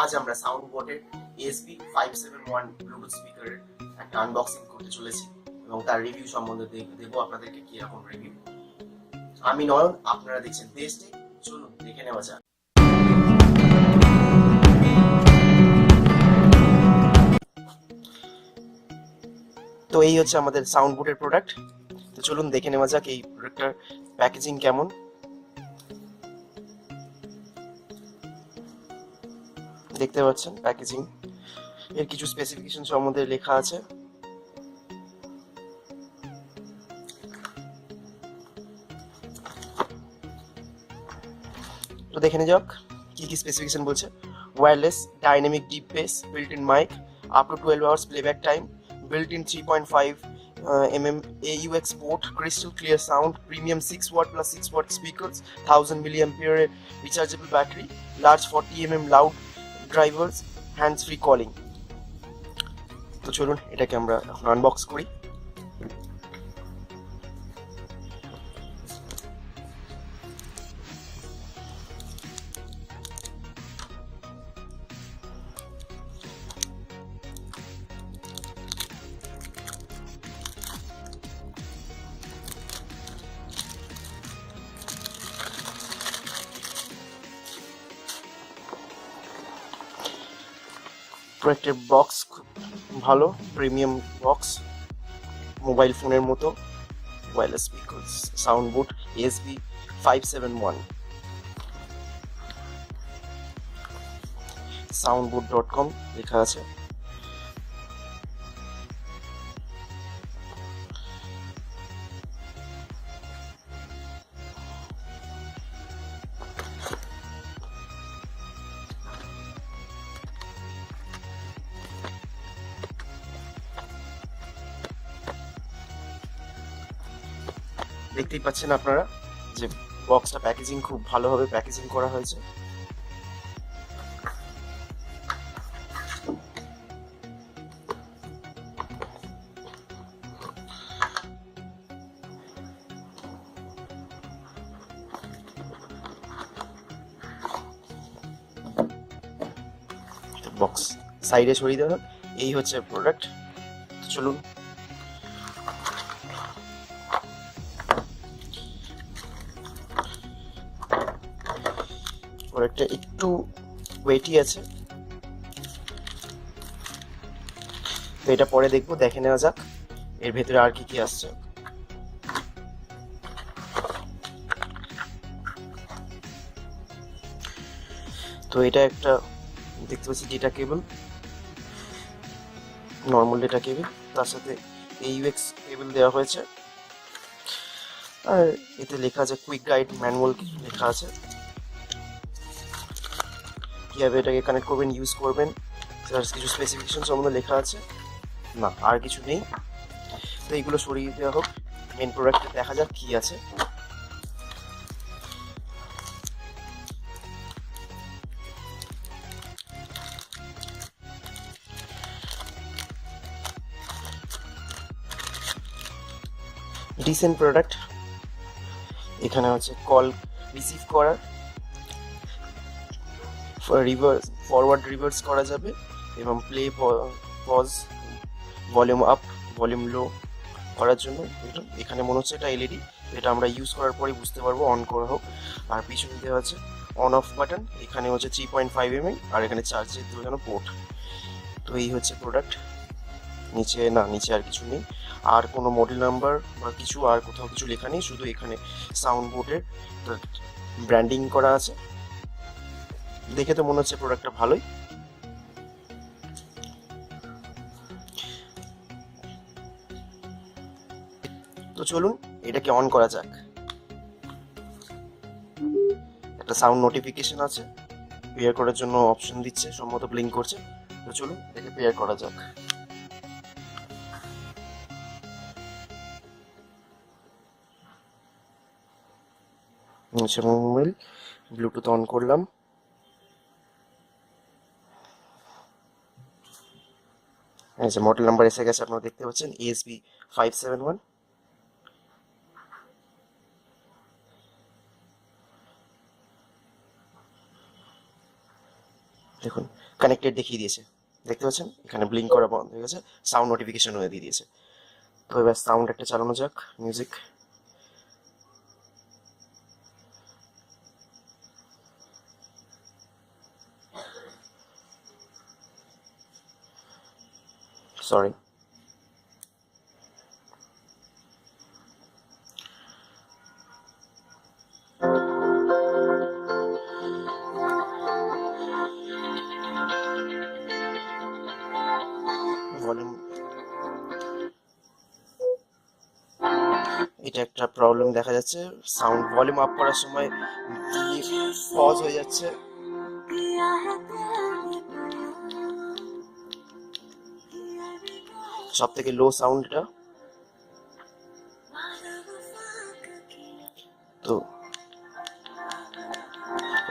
আজ আমরা সাউন্ডবটের sb571 Bluetooth স্পিকারের একটা আনবক্সিং করতে চলেছি এবং তার রিভিউ সম্বন্ধে দেবো আপনাদেরকে কি রকম রিভিউ। আমি নয়ন, আপনারা দেখছেন বেস্ট। চলুন দেখে নেওয়া যাক। তো এই হচ্ছে আমাদের সাউন্ডবটের প্রোডাক্ট। তো চলুন দেখে নেওয়া যাক এই প্রোডাক্টটার প্যাকেজিং কেমন। দেখতে পাচ্ছেন প্যাকেজিং এর কিছু স্পেসিফিকেশন সম্বন্ধে লেখা আছে। তো দেখে নেওয়া যাক কি কি স্পেসিফিকেশন বলছে। Wireless dynamic deep bass, built in mic, up to 12 hours playback time, built in 3.5 mm AUX port, crystal clear sound, premium 6 watt plus 6 watt speakers, 1000 milliampere rechargeable battery, large 40 mm loud drivers, hands free calling। তো চলুন এটাকে আমরা এখন unbox করি। প্রোডাক্টের box খুব ভালো, premium box, mobile ফোনের মতো। ওয়্যারলেস স্পিকার সাউন্ডবোট sb571, soundbot.com লেখা আছে। দেখতেই পাচ্ছেন আপনারা যে বক্সটা প্যাকেজিং খুব ভালোভাবে প্যাকেজিং করা হয়েছে। বক্স সাইডে সরিয়ে দেওয়া। এই হচ্ছে প্রোডাক্ট। চলুন প্রোডাক্টটা একটু ওয়েটি আছে, তো এটা পরে দেখবো। দেখে নেওয়া যাক এর ভেতরে আর কি কি আসছে। তো এটা একটা দেখতে পাচ্ছি ডেটা কেবল, নর্মাল ডেটা কেবল, তার সাথে AUX কেবল দেওয়া হয়েছে। আর এতে লেখা আছে কুইক গাইড ম্যানুয়াল, কিছু লেখা আছে কিভাবে এটাকে কানেক্ট করবেন, ইউজ করবেন, কিছু স্পেসিফিকেশন সম্বন্ধে লেখা আছে। না, আর কিছু নেই। তো এইগুলো সরিয়ে দেওয়া হোক, মেন প্রোডাক্টে দেখা যাক কি আছে। Decent product. এখানে হচ্ছে কল রিসিভ করার, রিভার্স ফরওয়ার্ড রিভার্স করা যাবে এবং play pause, volume up volume low করার জন্য। এখানে মনে হচ্ছে এটা এলইডি, এটা আমরা ইউজ করার পরে বুঝতে পারবো অন করা হোক। আর পিছনে দেওয়া আছে অন অফ বাটন। এখানে হচ্ছে 3.5 mm আর এখানে চার্জের জন্য পোর্ট। তো এই হচ্ছে প্রোডাক্ট। নিচে আর কিছু নেই, আর কোনো মডেল নাম্বার বা কিছু আর কোথাও কিছু লেখা নেই, শুধু এখানে সাউন্ডবোটের ব্র্যান্ডিং করা আছে। দেখে তো মনে হচ্ছে প্রোডাক্টটা ভালোই। তো চলুন এটাকে অন করা যাক। একটা সাউন্ড নোটিফিকেশন আছে, পেয়ার করার জন্য অপশন দিচ্ছে, সম্ভবত ব্লিঙ্ক করছে। তো চলুন এটাকে পেয়ার করা যাক। মোবাইল ব্লুটুথ অন করলাম। এই যে মডেল নাম্বার এসে গেছে, আপনারা দেখতে পাচ্ছেন ASB571। দেখুন কানেক্টেড দেখিয়ে দিয়েছে, দেখতে পাচ্ছেন এখানে ব্লিঙ্ক করা বন্ধ হয়ে গেছে, সাউন্ড নোটিফিকেশন হয়ে দিয়ে দিয়েছে। তো এবার সাউন্ড একটা চালানো যাক, মিউজিক। সরি, ভলিউম, এটা একটা প্রবলেম দেখা যাচ্ছে, সাউন্ড ভলিউম আপ করার সময় পজ হয়ে যাচ্ছে। সব থেকে লো সাউন্ডটা, তো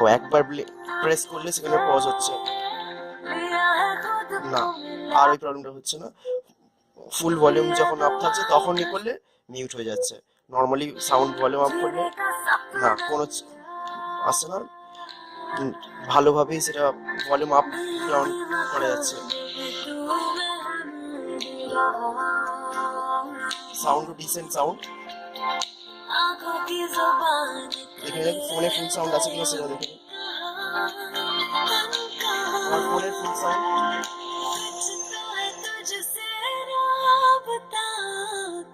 ও একবার প্রেস করলে সেখানে পজ হচ্ছে না, আর ওই প্রবলেমটা হচ্ছে না। ফুল ভলিউম যখন আপ থাকছে তখনই করলে মিউট হয়ে যাচ্ছে, নর্মালি সাউন্ড ভলিউম আপ করলে না কোনো আসছে না, ভালোভাবেই সেটা ভলিউম আপ ডাউন করা যাচ্ছে। সাউন্ড ডিসেন্ট সাউন্ড, এখানে ফোনে ফুল সাউন্ড আছে কিনা সেটা দেখে, আমার ফোনের ফুল সাউন্ড।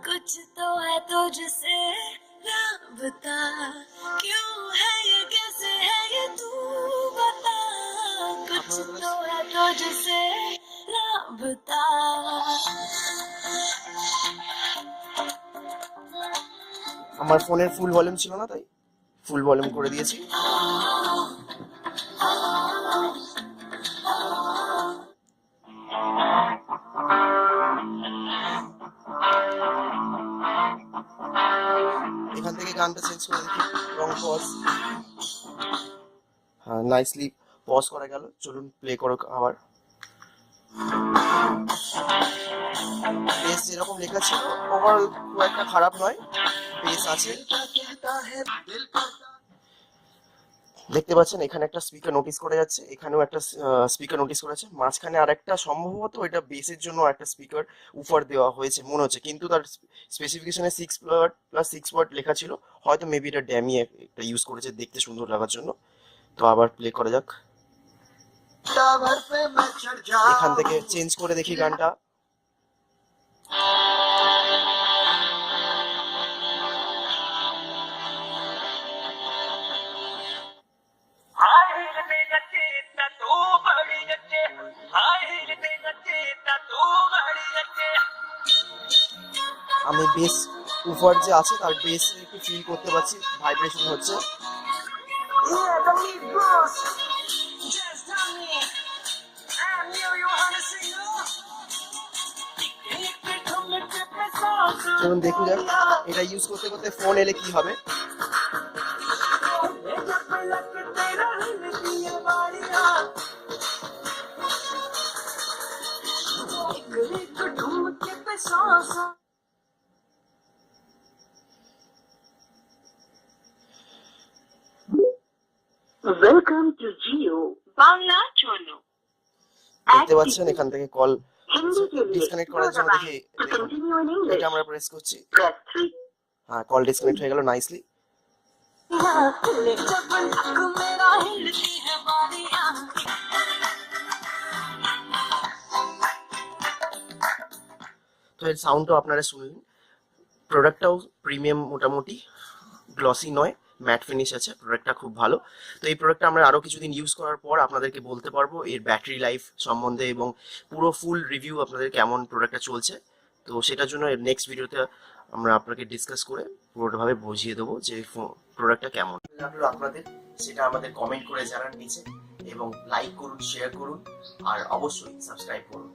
कुछ तो है तुझसे राबता, क्यों है ये, कैसे है ये, तू बता, कुछ तो है तुझसे राबता। আমার ফোনের ফুল ভলিউম ছিল না, তাই ফুল ভলিউম করে দিয়েছি। এখান থেকে গানটা চেঞ্জ করে দেখি, রং পজ, হ্যাঁ নাইসলি পজ করা গেল। চলুন প্লে করো আবার। বেস যেরকম লেখা ছিল ওভারঅল খুব একটা খারাপ নয়, বেস আছে। দেখতে পাচ্ছেন এখানে একটা স্পিকার নোটিস করে যাচ্ছে, এখানেও একটা স্পিকার নোটিস করেছে, মাঝখানে আর একটা সম্ভবত এটা বেসের জন্য একটা স্পিকার উফার দেওয়া হয়েছে মনে হচ্ছে, কিন্তু তার স্পেসিফিকেশনে 6 ওয়াট প্লাস 6 ওয়াট লেখা ছিল, হয়তো মেবি এটা ড্যামি একটা ইউজ করেছে দেখতে সুন্দর লাগার জন্য। তো আবার প্লে করা যাক, এখান থেকে চেঞ্জ করে দেখি গানটা। আমি বেস উফার যে আছে তার বেস একটু ফিল করতে পারছি, ভাইব্রেশন হচ্ছে। চলুন দেখি যাক এটা ইউজ করতে করতে ফোন এলে কি হবে। ওয়েলকাম টু জিও বাংলা চলো। দেখতে পাচ্ছেন এখান থেকে কল ডিসকানেক্ট করার জন্য দেখি এটা আমরা প্রেস করছি, হ্যাঁ কল ডিসকানেক্ট হয়ে গেল নাইসলি। তো এর সাউন্ডটাও আপনারা শুনলেন, প্রোডাক্টটাও প্রিমিয়াম, মোটামুটি গ্লসি নয়, ম্যাট ফিনিশ আছে, প্রোডাক্টটা খুব ভালো। তো এই প্রোডাক্টটা আমরা আরও কিছুদিন ইউজ করার পর আপনাদেরকে বলতে পারবো এর ব্যাটারি লাইফ সম্বন্ধে এবং পুরো ফুল রিভিউ আপনাদের কেমন প্রোডাক্টটা চলছে। তো সেটার জন্য এর নেক্সট ভিডিওতে আমরা আপনাকে ডিসকাস করে পুরোটাভাবে বুঝিয়ে দেবো যে প্রোডাক্টটা কেমন লাগলো আপনাদের, সেটা আমাদের কমেন্ট করে জানান নিচে, এবং লাইক করুন, শেয়ার করুন, আর অবশ্যই সাবস্ক্রাইব করুন।